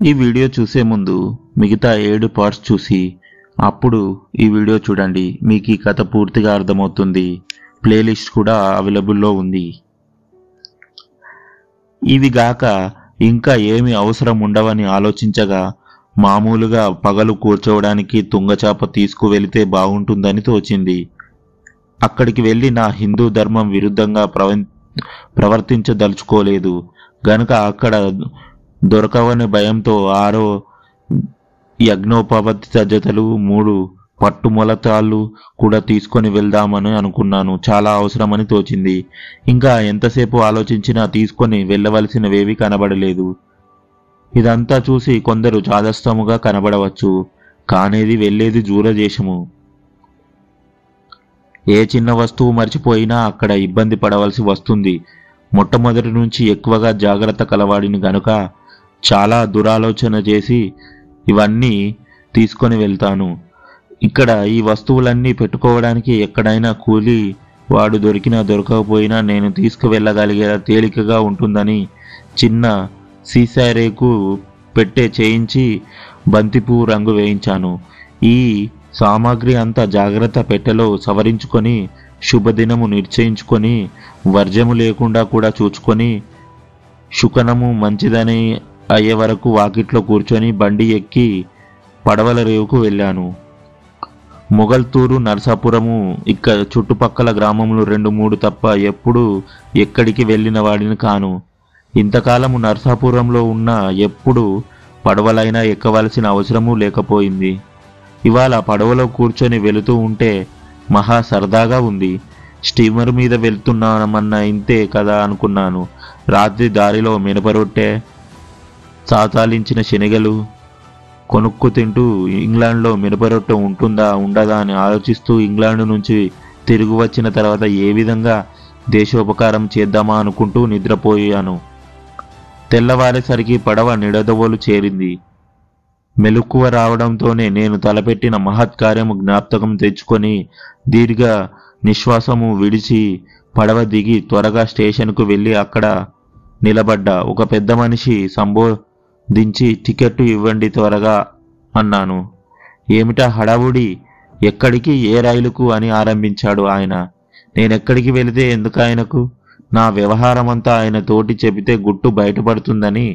ఈ వీడియో చూసే ముందు మిగతా 7 పార్ట్స్ చూసి అప్పుడు ఈ వీడియో చూడండి. మీకు ఈ కథ పూర్తిగా అర్థమవుతుంది. ప్లేలిస్ట్ కూడా అవైలబుల్లో ఉంది. ఇవి గాక ఇంకా ఏమి అవసరం ఉండవని ఆలోచించగా మామూలుగా పగలు కూర్చోవడానికి తుంగచాప తీసుకువెళితే బాగుంటుందని తోచింది. అక్కడికి వెళ్ళి నా హిందూ ధర్మం విరుద్ధంగా ప్రవర్తించదలుచుకోలేదు గనుక అక్కడ దొరకవని భయంతో 6 యజ్ఞోపవతి సజ్జతలు 3 పట్టుమొలతాళ్ళు కూడా తీసుకొని వెళ్దామని అనుకున్నాను. చాలా అవసరమని తోచింది. ఇంకా ఎంతసేపు ఆలోచించినా తీసుకొని వెళ్ళవలసినవేవి కనబడలేదు. ఇదంతా చూసి కొందరు చాదస్తముగా కనబడవచ్చు, కానేది వెళ్ళేది దూరదేశము. ఏ చిన్న వస్తువు మర్చిపోయినా అక్కడ ఇబ్బంది పడవలసి వస్తుంది. మొట్టమొదటి నుంచి ఎక్కువగా జాగ్రత్త కలవాడిని గనుక చాలా దురాలోచన చేసి ఇవన్నీ తీసుకొని వెళ్తాను. ఇక్కడ ఈ వస్తువులన్నీ పెట్టుకోవడానికి ఎక్కడైనా కూలి వాడు దొరికినా దొరకకపోయినా నేను తీసుకువెళ్ళగలిగేలా తేలికగా ఉంటుందని చిన్న సీసారేకు పెట్టే చేయించి బంతిపువ్వు రంగు వేయించాను. ఈ సామాగ్రి అంతా జాగ్రత్త పెట్టెలో సవరించుకొని శుభదినము నిశ్చయించుకొని వర్జము లేకుండా కూడా చూచుకొని శుకనము మంచిదని అయ్యే వరకు వాకిట్లో కూర్చొని బండి ఎక్కి పడవల రేవుకు వెళ్ళాను. మొగల్తూరు, నరసాపురము ఇక్కడ చుట్టుపక్కల గ్రామములు 2-3 తప్ప ఎప్పుడు ఎక్కడికి వెళ్ళిన వాడిని కాను. ఇంతకాలము నరసాపురంలో ఉన్న ఎప్పుడు పడవలైనా ఎక్కవలసిన అవసరము లేకపోయింది. ఇవాళ పడవలో కూర్చొని వెళుతూ ఉంటే మహా సరదాగా ఉంది. స్టీమర్ మీద వెళ్తున్నామన్న ఇంతే కదా అనుకున్నాను. రాత్రి దారిలో మినపరొట్టె, సాతాలించిన శనగలు కొనుక్కు తింటూ ఇంగ్లాండ్లో మినపరొట్టె ఉంటుందా ఉండదా అని ఆలోచిస్తూ ఇంగ్లాండ్ నుంచి తిరిగి వచ్చిన తర్వాత ఏ విధంగా దేశోపకారం చేద్దామా అనుకుంటూ నిద్రపోయాను. తెల్లవారేసరికి పడవ నిడదవోలు చేరింది. మెలకువ రావడంతోనే నేను తలపెట్టిన మహత్కార్యము జ్ఞాపకం తెచ్చుకొని దీర్ఘ నిశ్వాసము విడిచి పడవ దిగి త్వరగా స్టేషన్కు వెళ్ళి అక్కడ నిలబడ్డా. ఒక పెద్ద మనిషి సంబోధించి టికెట్ ఇవ్వండి త్వరగా అన్నాను. ఏమిటా హడావుడి, ఎక్కడికి, ఏ రైలుకు అని ఆరంభించాడు ఆయన. నేనెక్కడికి వెళితే ఎందుకు ఆయనకు? నా వ్యవహారమంతా ఆయన తోటి చెబితే గుట్టు బయటపడుతుందని.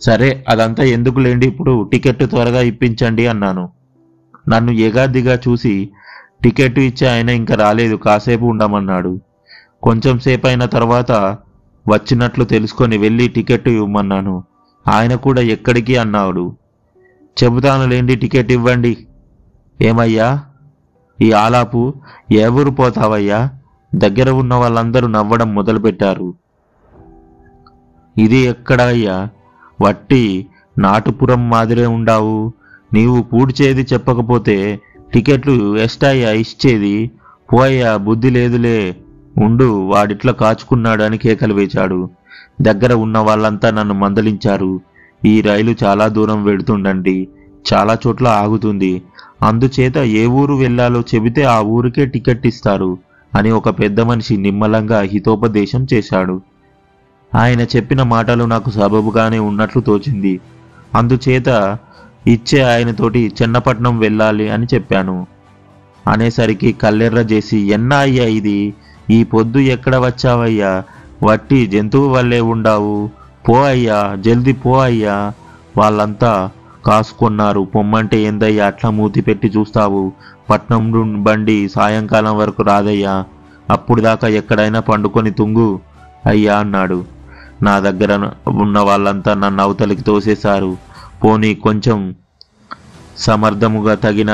సరే అదంతా ఎందుకులేండి, ఇప్పుడు టికెట్ త్వరగా ఇప్పించండి అన్నాను. నన్ను ఎగాదిగా చూసి టికెట్ ఇచ్చి ఆయన ఇంకా రాలేదు, కాసేపు ఉండమన్నాడు. కొంచెం సేపు అయిన తర్వాత వచ్చినట్లు తెలుసుకొని వెళ్ళి టికెట్ ఇవ్వమన్నాను. ఆయన కూడా ఎక్కడికి అన్నాడు. చెబుతానులేండి, టికెట్ ఇవ్వండి. ఏమయ్యా ఈ ఆలాపు, ఏ ఊరు పోతావయ్యా? దగ్గర ఉన్న వాళ్ళందరూ నవ్వడం మొదలుపెట్టారు. ఇది ఎక్కడయ్యా? వట్టి నాటుపురం మాదిరే ఉండావు. నీవు పూడ్చేది చెప్పకపోతే టికెట్లు ఎస్టాయ్యా ఇచ్చేది? పోయ్యా, బుద్ధి లేదులే, ఉండు, వాడిట్లా కాచుకున్నాడు అని కేకలు వేశాడు. దగ్గర ఉన్న వాళ్ళంతా నన్ను మందలించారు. ఈ రైలు చాలా దూరం వెడుతుండండి, చాలా చోట్ల ఆగుతుంది, అందుచేత ఏ ఊరు వెళ్ళాలో చెబితే ఆ ఊరికే టికెట్ ఇస్తారు అని ఒక పెద్ద మనిషి నిమ్మలంగా హితోపదేశం చేశాడు. ఆయన చెప్పిన మాటలు నాకు సబబుగానే ఉన్నట్లు తోచింది. అందుచేత ఇచ్చే ఆయనతోటి చెన్నపట్నం వెళ్ళాలి అని చెప్పాను. అనేసరికి కల్లెర్ర చేసి, ఎన్నా అయ్యా ఇది, ఈ పొద్దు ఎక్కడ వచ్చావయ్యా? వట్టి జంతువు వల్లే ఉండావు, పో అయ్యా, జల్దీ పో అయ్యా. వాళ్ళంతా కాసుకొన్నారు. పొమ్మంటే ఏందయ్యా అట్లా మూతి పెట్టి చూస్తావు? పట్నం బండి సాయంకాలం వరకు రాదయ్యా, అప్పుడు దాకా ఎక్కడైనా పండుకొని తుంగు అయ్యా అన్నాడు. నా దగ్గర ఉన్న వాళ్ళంతా నన్ను అవతలికి తోసేశారు. పోనీ కొంచెం సమర్థముగా తగిన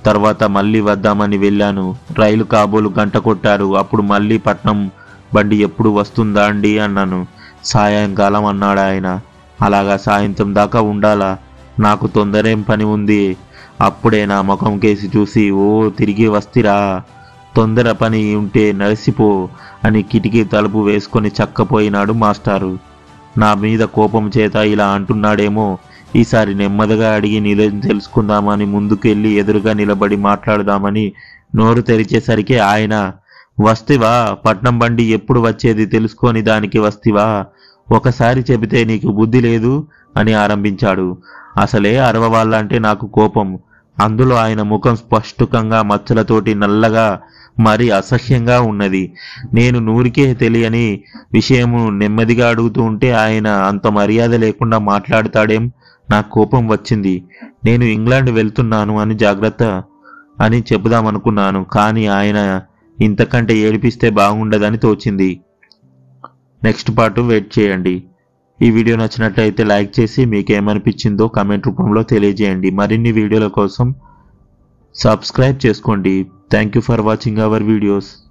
తర్వాత మళ్ళీ వద్దామని వెళ్ళాను. రైలు కాబోలు గంట కొట్టారు. అప్పుడు మళ్ళీ పట్నం బండి ఎప్పుడు వస్తుందా అండి అన్నాను. సాయంకాలం అన్నాడు ఆయన. అలాగా సాయంత్రం దాకా ఉండాలా? నాకు తొందరేం పని ఉంది? అప్పుడే నా ముఖం కేసి చూసి, ఓ తిరిగి వస్తిరా, తొందర పని ఉంటే నడిసిపో అని కిటికీ తలుపు వేసుకొని చక్కపోయినాడు మాస్టారు. నా మీద కోపం చేత ఇలా అంటున్నాడేమో, ఈసారి నెమ్మదిగా అడిగి తెలుసుకుందామని ముందుకెళ్ళి ఎదురుగా నిలబడి మాట్లాడదామని నోరు తెరిచేసరికి ఆయన, వస్తివా? పట్నం బండి ఎప్పుడు వచ్చేది తెలుసుకొని దానికి వస్తివా? ఒకసారి చెబితే నీకు బుద్ధి లేదు అని ఆరంభించాడు. అసలే అరవవాళ్ళంటే నాకు కోపం. అందులో ఆయన ముఖం స్పష్టంగా మచ్చలతోటి నల్లగా మరి అసహ్యంగా ఉన్నది. నేను నూరికే తెలియని విషయము నెమ్మదిగా అడుగుతూ ఉంటే ఆయన అంత మర్యాద లేకుండా మాట్లాడతాడేం? నాకు కోపం వచ్చింది. నేను ఇంగ్లాండ్ వెళ్తున్నాను అని జాగ్రత్త అని చెబుదామనుకున్నాను. కానీ ఆయన ఇంతకంటే ఏడిపిస్తే బాగుండదని తోచింది. నెక్స్ట్ పార్ట్ వెయిట్ చేయండి. ఈ వీడియో నచ్చినట్లయితే లైక్ చేసి మీకేమనిపించిందో కామెంట్ రూపంలో తెలియజేయండి. మరిన్ని వీడియోల కోసం సబ్స్క్రైబ్ చేసుకోండి. Thank you for watching our videos.